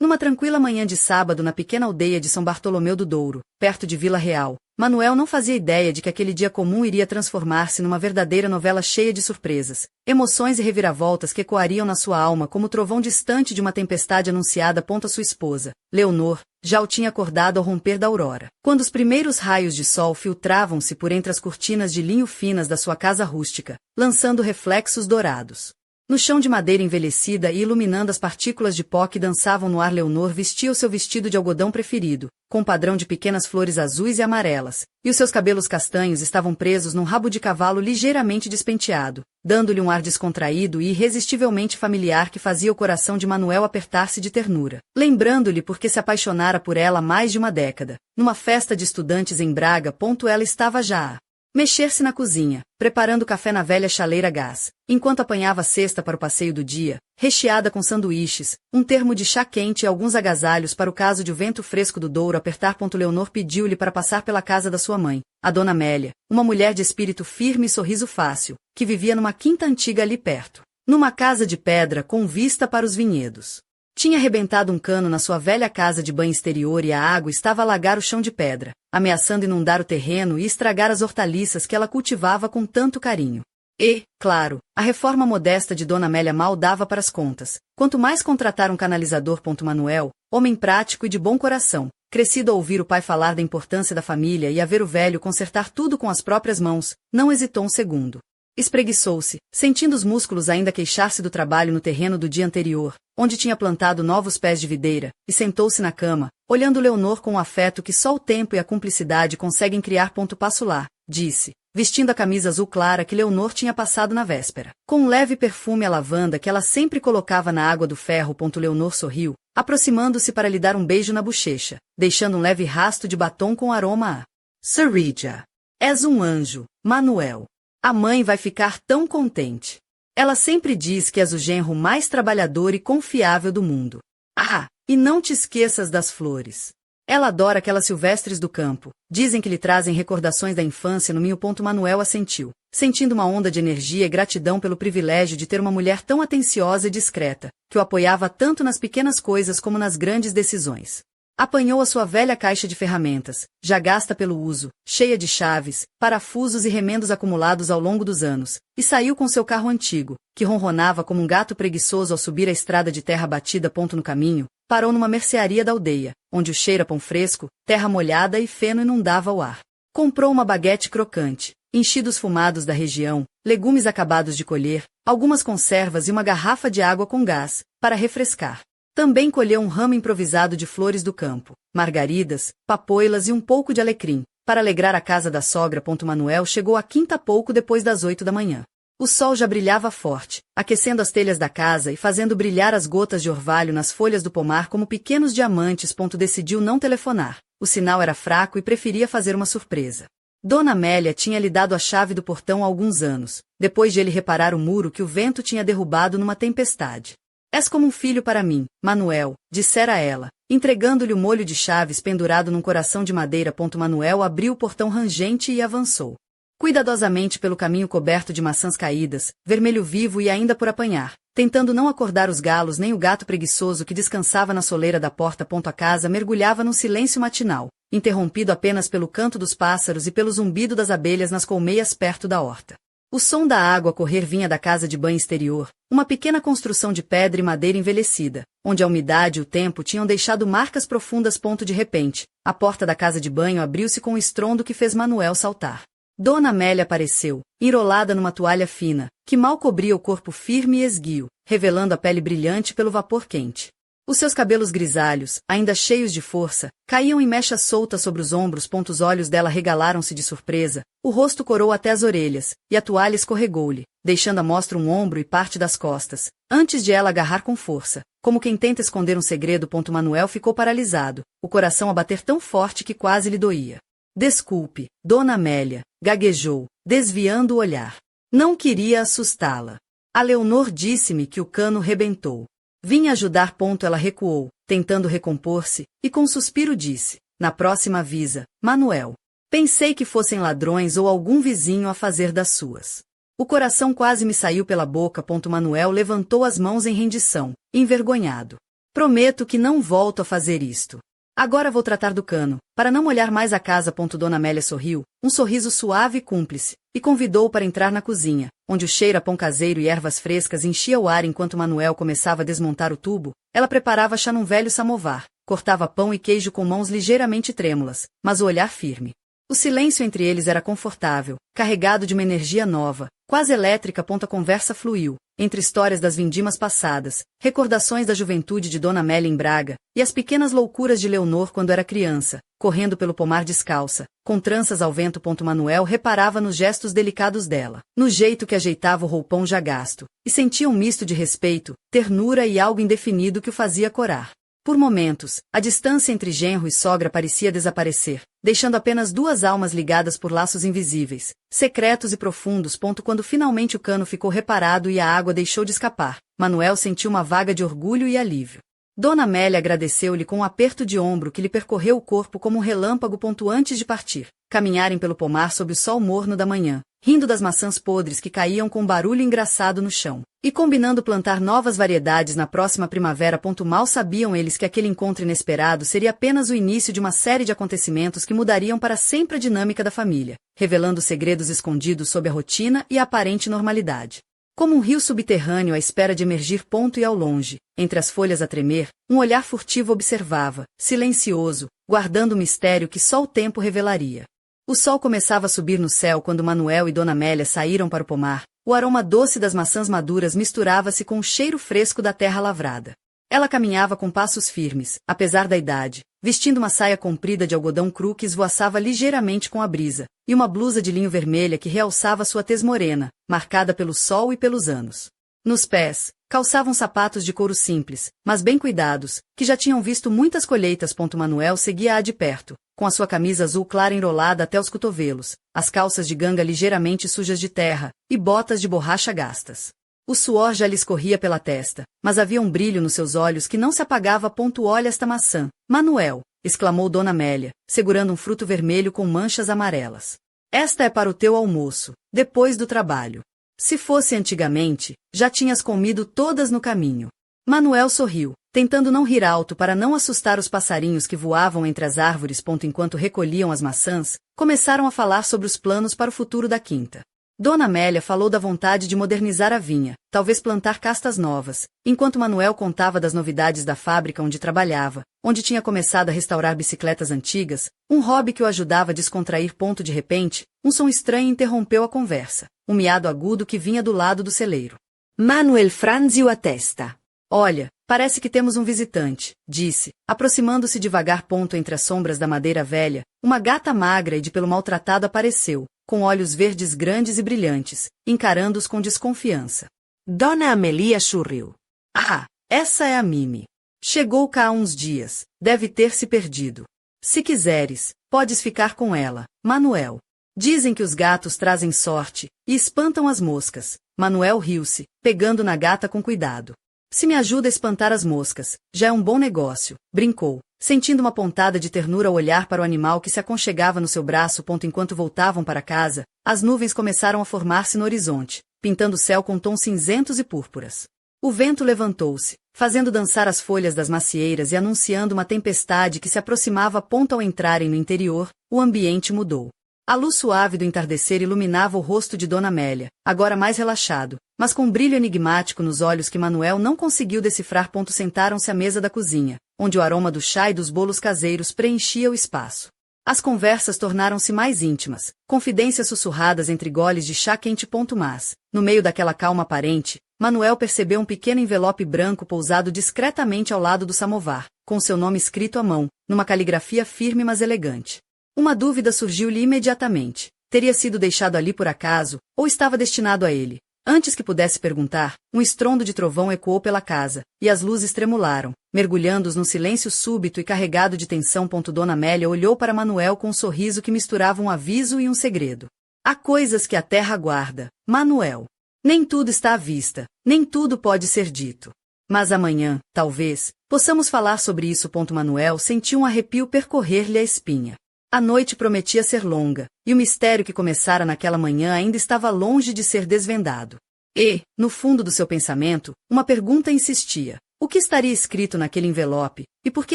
Numa tranquila manhã de sábado na pequena aldeia de São Bartolomeu do Douro, perto de Vila Real, Manuel não fazia ideia de que aquele dia comum iria transformar-se numa verdadeira novela cheia de surpresas, emoções e reviravoltas que ecoariam na sua alma como o trovão distante de uma tempestade anunciada. A sua esposa, Leonor, já o tinha acordado ao romper da aurora, quando os primeiros raios de sol filtravam-se por entre as cortinas de linho finas da sua casa rústica, lançando reflexos dourados. No chão de madeira envelhecida e iluminando as partículas de pó que dançavam no ar, Leonor vestia o seu vestido de algodão preferido, com um padrão de pequenas flores azuis e amarelas, e os seus cabelos castanhos estavam presos num rabo de cavalo ligeiramente despenteado, dando-lhe um ar descontraído e irresistivelmente familiar que fazia o coração de Manuel apertar-se de ternura, lembrando-lhe porque se apaixonara por ela há mais de uma década. Numa festa de estudantes em Braga. Ela estava já a mexer-se na cozinha, preparando café na velha chaleira a gás, enquanto apanhava a cesta para o passeio do dia, recheada com sanduíches, um termo de chá quente e alguns agasalhos para o caso de o vento fresco do Douro apertar. Leonor pediu-lhe para passar pela casa da sua mãe, a Dona Amélia, uma mulher de espírito firme e sorriso fácil, que vivia numa quinta antiga ali perto, numa casa de pedra com vista para os vinhedos. Tinha arrebentado um cano na sua velha casa de banho exterior e a água estava a alagar o chão de pedra, ameaçando inundar o terreno e estragar as hortaliças que ela cultivava com tanto carinho. E, claro, a reforma modesta de Dona Amélia mal dava para as contas, quanto mais contratar um canalizador. Manuel, homem prático e de bom coração, crescido a ouvir o pai falar da importância da família e a ver o velho consertar tudo com as próprias mãos, não hesitou um segundo. Espreguiçou-se, sentindo os músculos ainda queixar-se do trabalho no terreno do dia anterior, onde tinha plantado novos pés de videira, e sentou-se na cama, olhando Leonor com o afeto que só o tempo e a cumplicidade conseguem criar. Passo lá, disse, vestindo a camisa azul clara que Leonor tinha passado na véspera, com um leve perfume à lavanda que ela sempre colocava na água do ferro. Leonor sorriu, aproximando-se para lhe dar um beijo na bochecha, deixando um leve rasto de batom com aroma a cereja. És um anjo, Manuel. A mãe vai ficar tão contente. Ela sempre diz que és o genro mais trabalhador e confiável do mundo. Ah, e não te esqueças das flores. Ela adora aquelas silvestres do campo. Dizem que lhe trazem recordações da infância no minho. Manuel assentiu, sentindo uma onda de energia e gratidão pelo privilégio de ter uma mulher tão atenciosa e discreta, que o apoiava tanto nas pequenas coisas como nas grandes decisões. Apanhou a sua velha caixa de ferramentas, já gasta pelo uso, cheia de chaves, parafusos e remendos acumulados ao longo dos anos, e saiu com seu carro antigo, que ronronava como um gato preguiçoso ao subir a estrada de terra batida. No caminho, parou numa mercearia da aldeia, onde o cheiro a pão fresco, terra molhada e feno inundava o ar. Comprou uma baguete crocante, enchidos fumados da região, legumes acabados de colher, algumas conservas e uma garrafa de água com gás, para refrescar. Também colheu um ramo improvisado de flores do campo, margaridas, papoilas e um pouco de alecrim, para alegrar a casa da sogra. Manuel chegou à quinta pouco depois das 8 da manhã. O sol já brilhava forte, aquecendo as telhas da casa e fazendo brilhar as gotas de orvalho nas folhas do pomar como pequenos diamantes. Decidiu não telefonar, o sinal era fraco e preferia fazer uma surpresa. Dona Amélia tinha lhe dado a chave do portão há alguns anos, depois de ele reparar o muro que o vento tinha derrubado numa tempestade. És como um filho para mim, Manuel, dissera ela, entregando-lhe o molho de chaves pendurado num coração de madeira. Manuel abriu o portão rangente e avançou cuidadosamente pelo caminho coberto de maçãs caídas, vermelho vivo e ainda por apanhar, tentando não acordar os galos nem o gato preguiçoso que descansava na soleira da porta. A casa mergulhava num silêncio matinal, interrompido apenas pelo canto dos pássaros e pelo zumbido das abelhas nas colmeias perto da horta. O som da água correr vinha da casa de banho exterior, uma pequena construção de pedra e madeira envelhecida, onde a umidade e o tempo tinham deixado marcas profundas. De repente, a porta da casa de banho abriu-se com um estrondo que fez Manuel saltar. Dona Amélia apareceu, enrolada numa toalha fina, que mal cobria o corpo firme e esguio, revelando a pele brilhante pelo vapor quente. Os seus cabelos grisalhos, ainda cheios de força, caíam em mechas soltas sobre os ombros. Os olhos dela regalaram-se de surpresa, o rosto corou até as orelhas, e a toalha escorregou-lhe, deixando à mostra um ombro e parte das costas, antes de ela agarrar com força, como quem tenta esconder um segredo. Manuel ficou paralisado, o coração a bater tão forte que quase lhe doía. Desculpe, Dona Amélia, gaguejou, desviando o olhar. Não queria assustá-la. A Leonor disse-me que o cano rebentou. Vim ajudar. Ela recuou, tentando recompor-se, e com um suspiro disse, na próxima avisa, Manuel. Pensei que fossem ladrões ou algum vizinho a fazer das suas. O coração quase me saiu pela boca. Manuel levantou as mãos em rendição, envergonhado. Prometo que não volto a fazer isto. Agora vou tratar do cano, para não molhar mais a casa. Dona Amélia sorriu, um sorriso suave e cúmplice, e convidou-o para entrar na cozinha, onde o cheiro a pão caseiro e ervas frescas enchia o ar enquanto Manuel começava a desmontar o tubo. Ela preparava chá num velho samovar, cortava pão e queijo com mãos ligeiramente trêmulas, mas o olhar firme. O silêncio entre eles era confortável, carregado de uma energia nova, quase elétrica. A conversa fluiu, entre histórias das vindimas passadas, recordações da juventude de Dona Amélia em Braga, e as pequenas loucuras de Leonor quando era criança, correndo pelo pomar descalça, com tranças ao vento. Manuel reparava nos gestos delicados dela, no jeito que ajeitava o roupão já gasto, e sentia um misto de respeito, ternura e algo indefinido que o fazia corar. Por momentos, a distância entre genro e sogra parecia desaparecer, deixando apenas duas almas ligadas por laços invisíveis, secretos e profundos. Quando finalmente o cano ficou reparado e a água deixou de escapar, Manuel sentiu uma vaga de orgulho e alívio. Dona Amélia agradeceu-lhe com um aperto de ombro que lhe percorreu o corpo como um relâmpago. Antes de partir, caminharem pelo pomar sob o sol morno da manhã, rindo das maçãs podres que caíam com um barulho engraçado no chão, e combinando plantar novas variedades na próxima primavera. Mal sabiam eles que aquele encontro inesperado seria apenas o início de uma série de acontecimentos que mudariam para sempre a dinâmica da família, revelando segredos escondidos sob a rotina e a aparente normalidade. Como um rio subterrâneo à espera de emergir. E ao longe, entre as folhas a tremer, um olhar furtivo observava, silencioso, guardando o mistério que só o tempo revelaria. O sol começava a subir no céu quando Manuel e Dona Amélia saíram para o pomar. O aroma doce das maçãs maduras misturava-se com o cheiro fresco da terra lavrada. Ela caminhava com passos firmes, apesar da idade, vestindo uma saia comprida de algodão cru que esvoaçava ligeiramente com a brisa, e uma blusa de linho vermelha que realçava sua tez morena, marcada pelo sol e pelos anos. Nos pés, calçavam sapatos de couro simples, mas bem cuidados, que já tinham visto muitas colheitas. Manuel seguia-a de perto, com a sua camisa azul clara enrolada até os cotovelos, as calças de ganga ligeiramente sujas de terra, e botas de borracha gastas. O suor já lhe escorria pela testa, mas havia um brilho nos seus olhos que não se apagava. Olha esta maçã, Manuel, exclamou Dona Amélia, segurando um fruto vermelho com manchas amarelas. Esta é para o teu almoço, depois do trabalho. Se fosse antigamente, já tinhas comido todas no caminho. Manuel sorriu, tentando não rir alto para não assustar os passarinhos que voavam entre as árvores. Enquanto recolhiam as maçãs, começaram a falar sobre os planos para o futuro da quinta. Dona Amélia falou da vontade de modernizar a vinha, talvez plantar castas novas, enquanto Manuel contava das novidades da fábrica onde trabalhava, onde tinha começado a restaurar bicicletas antigas, um hobby que o ajudava a descontrair. De repente, um som estranho interrompeu a conversa, um miado agudo que vinha do lado do celeiro. Manuel franziu a testa. Olha, parece que temos um visitante, disse, aproximando-se devagar. Entre as sombras da madeira velha, uma gata magra e de pelo maltratado apareceu, com olhos verdes grandes e brilhantes, encarando-os com desconfiança. Dona Amélia sorriu. Ah, essa é a Mimi. Chegou cá há uns dias, deve ter se perdido. Se quiseres, podes ficar com ela, Manuel. Dizem que os gatos trazem sorte, e espantam as moscas. Manuel riu-se, pegando na gata com cuidado. Se me ajuda a espantar as moscas, já é um bom negócio, brincou, sentindo uma pontada de ternura ao olhar para o animal que se aconchegava no seu braço. Enquanto voltavam para casa, as nuvens começaram a formar-se no horizonte, pintando o céu com tons cinzentos e púrpuras. O vento levantou-se, fazendo dançar as folhas das macieiras e anunciando uma tempestade que se aproximava. Ao entrarem no interior, o ambiente mudou. A luz suave do entardecer iluminava o rosto de Dona Amélia, agora mais relaxado, mas com um brilho enigmático nos olhos que Manuel não conseguiu decifrar. Sentaram-se à mesa da cozinha, onde o aroma do chá e dos bolos caseiros preenchia o espaço. As conversas tornaram-se mais íntimas, confidências sussurradas entre goles de chá quente. Mas, no meio daquela calma aparente, Manuel percebeu um pequeno envelope branco pousado discretamente ao lado do samovar, com seu nome escrito à mão, numa caligrafia firme mas elegante. Uma dúvida surgiu-lhe imediatamente. Teria sido deixado ali por acaso, ou estava destinado a ele? Antes que pudesse perguntar, um estrondo de trovão ecoou pela casa, e as luzes tremularam, mergulhando-os num silêncio súbito e carregado de tensão. Dona Amélia olhou para Manuel com um sorriso que misturava um aviso e um segredo. Há coisas que a terra guarda, Manuel. Nem tudo está à vista, nem tudo pode ser dito. Mas amanhã, talvez, possamos falar sobre isso. Manuel sentiu um arrepio percorrer-lhe a espinha. A noite prometia ser longa, e o mistério que começara naquela manhã ainda estava longe de ser desvendado. E, no fundo do seu pensamento, uma pergunta insistia. O que estaria escrito naquele envelope, e por que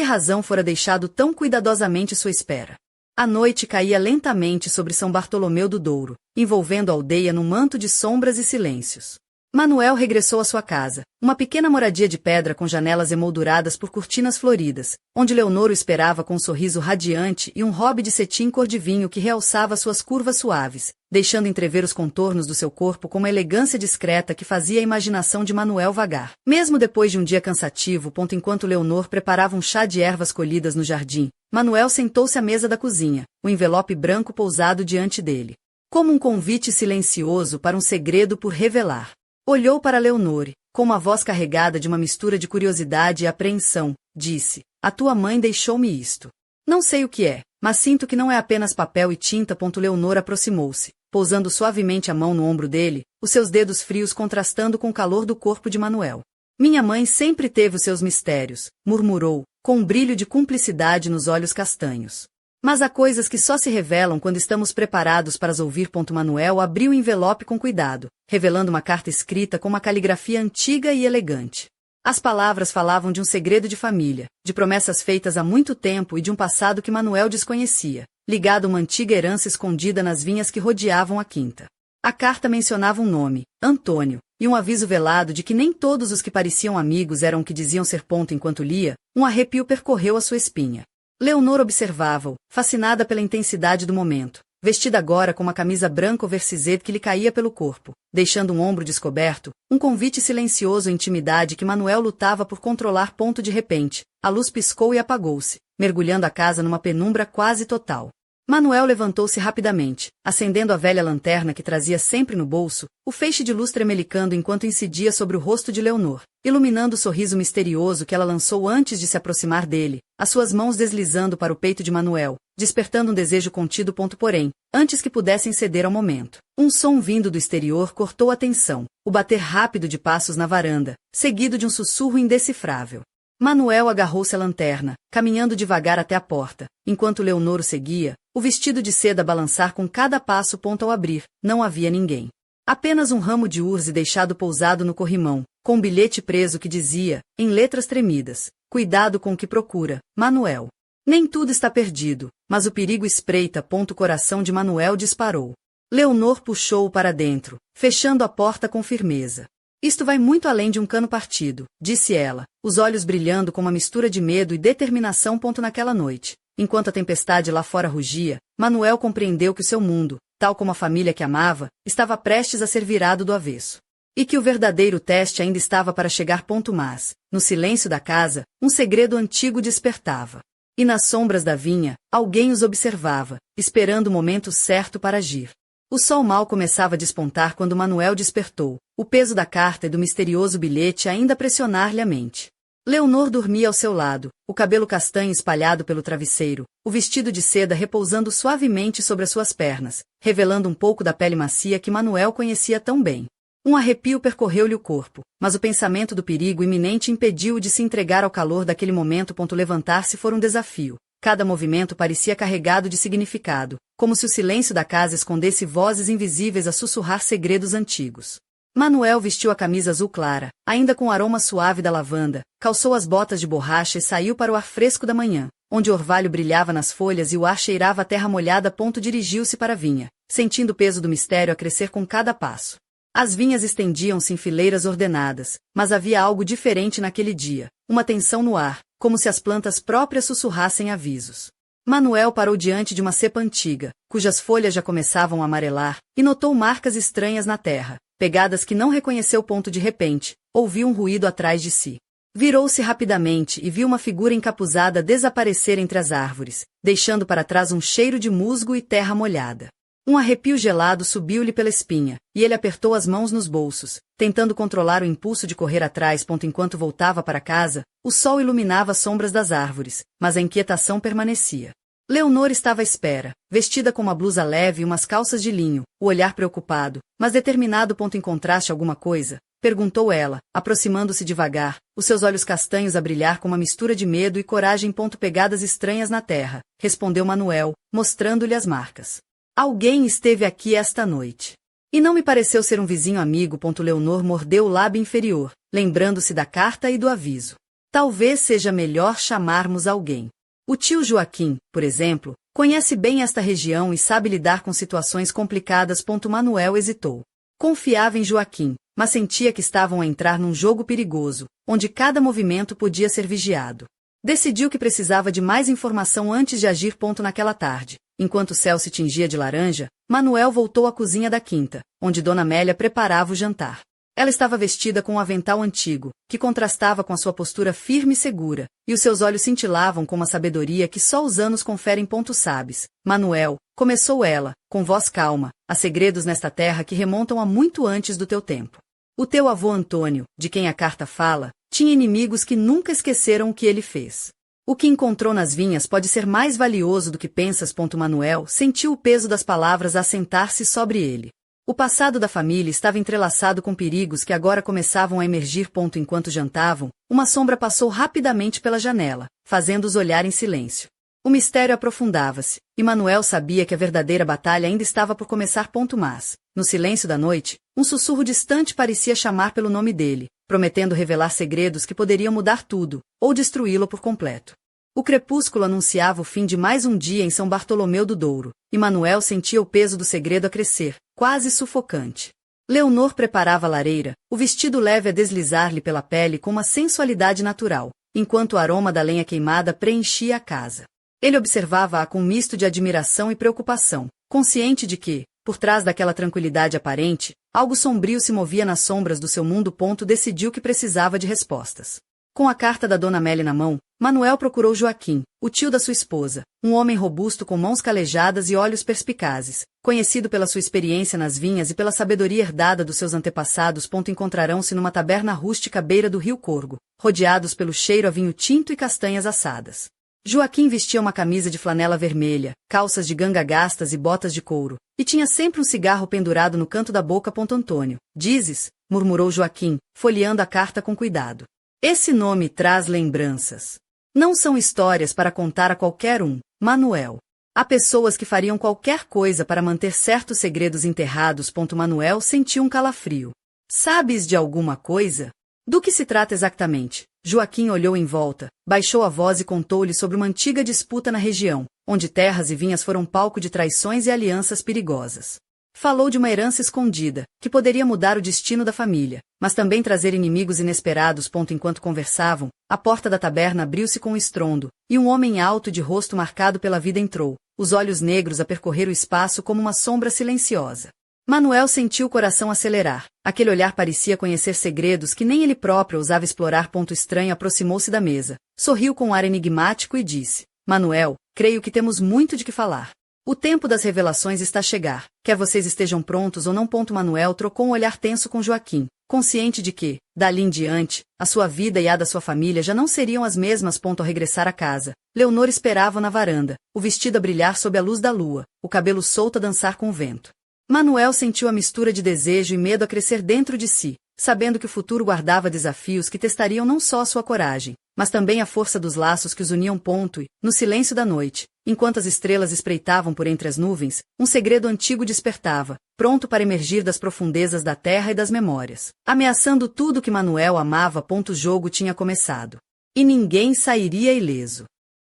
razão fora deixado tão cuidadosamente sua espera? A noite caía lentamente sobre São Bartolomeu do Douro, envolvendo a aldeia num manto de sombras e silêncios. Manuel regressou à sua casa, uma pequena moradia de pedra com janelas emolduradas por cortinas floridas, onde Leonor o esperava com um sorriso radiante e um robe de cetim cor de vinho que realçava suas curvas suaves, deixando entrever os contornos do seu corpo com uma elegância discreta que fazia a imaginação de Manuel vagar. Mesmo depois de um dia cansativo, enquanto Leonor preparava um chá de ervas colhidas no jardim, Manuel sentou-se à mesa da cozinha, o envelope branco pousado diante dele. Como um convite silencioso para um segredo por revelar. Olhou para Leonor, com uma voz carregada de uma mistura de curiosidade e apreensão, disse: "A tua mãe deixou-me isto. Não sei o que é, mas sinto que não é apenas papel e tinta. Leonor aproximou-se, pousando suavemente a mão no ombro dele, os seus dedos frios contrastando com o calor do corpo de Manuel. Minha mãe sempre teve os seus mistérios, murmurou, com um brilho de cumplicidade nos olhos castanhos. Mas há coisas que só se revelam quando estamos preparados para as ouvir. Manuel abriu o envelope com cuidado, revelando uma carta escrita com uma caligrafia antiga e elegante. As palavras falavam de um segredo de família, de promessas feitas há muito tempo e de um passado que Manuel desconhecia, ligado a uma antiga herança escondida nas vinhas que rodeavam a quinta. A carta mencionava um nome, Antônio, e um aviso velado de que nem todos os que pareciam amigos eram o que diziam ser. Enquanto lia, um arrepio percorreu a sua espinha. Leonor observava-o, fascinada pela intensidade do momento, vestida agora com uma camisa branca oversized que lhe caía pelo corpo, deixando um ombro descoberto, um convite silencioso à intimidade que Manuel lutava por controlar. De repente, a luz piscou e apagou-se, mergulhando a casa numa penumbra quase total. Manuel levantou-se rapidamente, acendendo a velha lanterna que trazia sempre no bolso, o feixe de luz tremelicando enquanto incidia sobre o rosto de Leonor, iluminando o sorriso misterioso que ela lançou antes de se aproximar dele, as suas mãos deslizando para o peito de Manuel, despertando um desejo contido. Porém, antes que pudessem ceder ao momento, um som vindo do exterior cortou a tensão, o bater rápido de passos na varanda, seguido de um sussurro indecifrável. Manuel agarrou-se à lanterna, caminhando devagar até a porta, enquanto Leonor o seguia, o vestido de seda a balançar com cada passo. Ao abrir, não havia ninguém. Apenas um ramo de urze deixado pousado no corrimão, com um bilhete preso que dizia, em letras tremidas: "Cuidado com o que procura, Manuel. Nem tudo está perdido, mas o perigo espreita. O coração de Manuel disparou. Leonor puxou-o para dentro, fechando a porta com firmeza. "Isto vai muito além de um cano partido", disse ela, os olhos brilhando com uma mistura de medo e determinação. Naquela noite, enquanto a tempestade lá fora rugia, Manuel compreendeu que o seu mundo, tal como a família que amava, estava prestes a ser virado do avesso. E que o verdadeiro teste ainda estava para chegar. Mas, no silêncio da casa, um segredo antigo despertava. E nas sombras da vinha, alguém os observava, esperando o momento certo para agir. O sol mal começava a despontar quando Manuel despertou, o peso da carta e do misterioso bilhete ainda a pressionar-lhe a mente. Leonor dormia ao seu lado, o cabelo castanho espalhado pelo travesseiro, o vestido de seda repousando suavemente sobre as suas pernas, revelando um pouco da pele macia que Manuel conhecia tão bem. Um arrepio percorreu-lhe o corpo, mas o pensamento do perigo iminente impediu-o de se entregar ao calor daquele momento. Levantar-se fora um desafio. Cada movimento parecia carregado de significado, como se o silêncio da casa escondesse vozes invisíveis a sussurrar segredos antigos. Manuel vestiu a camisa azul clara, ainda com o aroma suave da lavanda, calçou as botas de borracha e saiu para o ar fresco da manhã, onde o orvalho brilhava nas folhas e o ar cheirava a terra molhada. Dirigiu-se para a vinha, sentindo o peso do mistério a crescer com cada passo. As vinhas estendiam-se em fileiras ordenadas, mas havia algo diferente naquele dia, uma tensão no ar, como se as plantas próprias sussurrassem avisos. Manuel parou diante de uma cepa antiga, cujas folhas já começavam a amarelar, e notou marcas estranhas na terra, pegadas que não reconheceu. De repente, ouviu um ruído atrás de si. Virou-se rapidamente e viu uma figura encapuzada desaparecer entre as árvores, deixando para trás um cheiro de musgo e terra molhada. Um arrepio gelado subiu-lhe pela espinha, e ele apertou as mãos nos bolsos, tentando controlar o impulso de correr atrás. Enquanto voltava para casa, o sol iluminava as sombras das árvores, mas a inquietação permanecia. Leonor estava à espera, vestida com uma blusa leve e umas calças de linho, o olhar preocupado, mas determinado. Encontraste alguma coisa? Perguntou ela, aproximando-se devagar, os seus olhos castanhos a brilhar com uma mistura de medo e coragem. Pegadas estranhas na terra, respondeu Manuel, mostrando-lhe as marcas. Alguém esteve aqui esta noite. E não me pareceu ser um vizinho amigo. Leonor mordeu o lábio inferior, lembrando-se da carta e do aviso. Talvez seja melhor chamarmos alguém. O tio Joaquim, por exemplo, conhece bem esta região e sabe lidar com situações complicadas. Manuel hesitou. Confiava em Joaquim, mas sentia que estavam a entrar num jogo perigoso, onde cada movimento podia ser vigiado. Decidiu que precisava de mais informação antes de agir. Naquela tarde, enquanto o céu se tingia de laranja, Manuel voltou à cozinha da quinta, onde Dona Amélia preparava o jantar. Ela estava vestida com um avental antigo, que contrastava com a sua postura firme e segura, e os seus olhos cintilavam com uma sabedoria que só os anos conferem. Sabes, Manuel, começou ela, com voz calma, há segredos nesta terra que remontam a muito antes do teu tempo. O teu avô Antônio, de quem a carta fala, tinha inimigos que nunca esqueceram o que ele fez. O que encontrou nas vinhas pode ser mais valioso do que pensas. Manuel sentiu o peso das palavras assentar-se sobre ele. O passado da família estava entrelaçado com perigos que agora começavam a emergir. Enquanto jantavam, uma sombra passou rapidamente pela janela, fazendo-os olhar em silêncio. O mistério aprofundava-se, e Manuel sabia que a verdadeira batalha ainda estava por começar. Mas, no silêncio da noite, um sussurro distante parecia chamar pelo nome dele, prometendo revelar segredos que poderiam mudar tudo, ou destruí-lo por completo. O crepúsculo anunciava o fim de mais um dia em São Bartolomeu do Douro, e Manuel sentia o peso do segredo a crescer, quase sufocante. Leonor preparava a lareira, o vestido leve a deslizar-lhe pela pele com uma sensualidade natural, enquanto o aroma da lenha queimada preenchia a casa. Ele observava-a com um misto de admiração e preocupação, consciente de que, por trás daquela tranquilidade aparente, algo sombrio se movia nas sombras do seu mundo. Decidiu que precisava de respostas. Com a carta da Dona Amélia na mão, Manuel procurou Joaquim, o tio da sua esposa, um homem robusto com mãos calejadas e olhos perspicazes, conhecido pela sua experiência nas vinhas e pela sabedoria herdada dos seus antepassados. Encontraram-se numa taberna rústica à beira do rio Corgo, rodeados pelo cheiro a vinho tinto e castanhas assadas. Joaquim vestia uma camisa de flanela vermelha, calças de ganga gastas e botas de couro, e tinha sempre um cigarro pendurado no canto da boca. Antônio, dizes? Murmurou Joaquim, folheando a carta com cuidado. Esse nome traz lembranças. Não são histórias para contar a qualquer um, Manuel. Há pessoas que fariam qualquer coisa para manter certos segredos enterrados. Manuel sentiu um calafrio. Sabes de alguma coisa? Do que se trata exatamente? Joaquim olhou em volta, baixou a voz e contou-lhe sobre uma antiga disputa na região, onde terras e vinhas foram palco de traições e alianças perigosas. Falou de uma herança escondida, que poderia mudar o destino da família, mas também trazer inimigos inesperados. Enquanto conversavam, a porta da taberna abriu-se com um estrondo, e um homem alto de rosto marcado pela vida entrou, os olhos negros a percorrer o espaço como uma sombra silenciosa. Manuel sentiu o coração acelerar. Aquele olhar parecia conhecer segredos que nem ele próprio ousava explorar. Estranho aproximou-se da mesa, sorriu com um ar enigmático e disse: Manuel, creio que temos muito de que falar. O tempo das revelações está a chegar, quer vocês estejam prontos ou não. Manuel trocou um olhar tenso com Joaquim, consciente de que, dali em diante, a sua vida e a da sua família já não seriam as mesmas. Ao regressar à casa, Leonor esperava na varanda, o vestido a brilhar sob a luz da lua, o cabelo solto a dançar com o vento. Manuel sentiu a mistura de desejo e medo a crescer dentro de si, sabendo que o futuro guardava desafios que testariam não só a sua coragem, mas também a força dos laços que os uniam. E, no silêncio da noite, enquanto as estrelas espreitavam por entre as nuvens, um segredo antigo despertava, pronto para emergir das profundezas da terra e das memórias, ameaçando tudo que Manuel amava. O jogo tinha começado. E ninguém sairia ileso.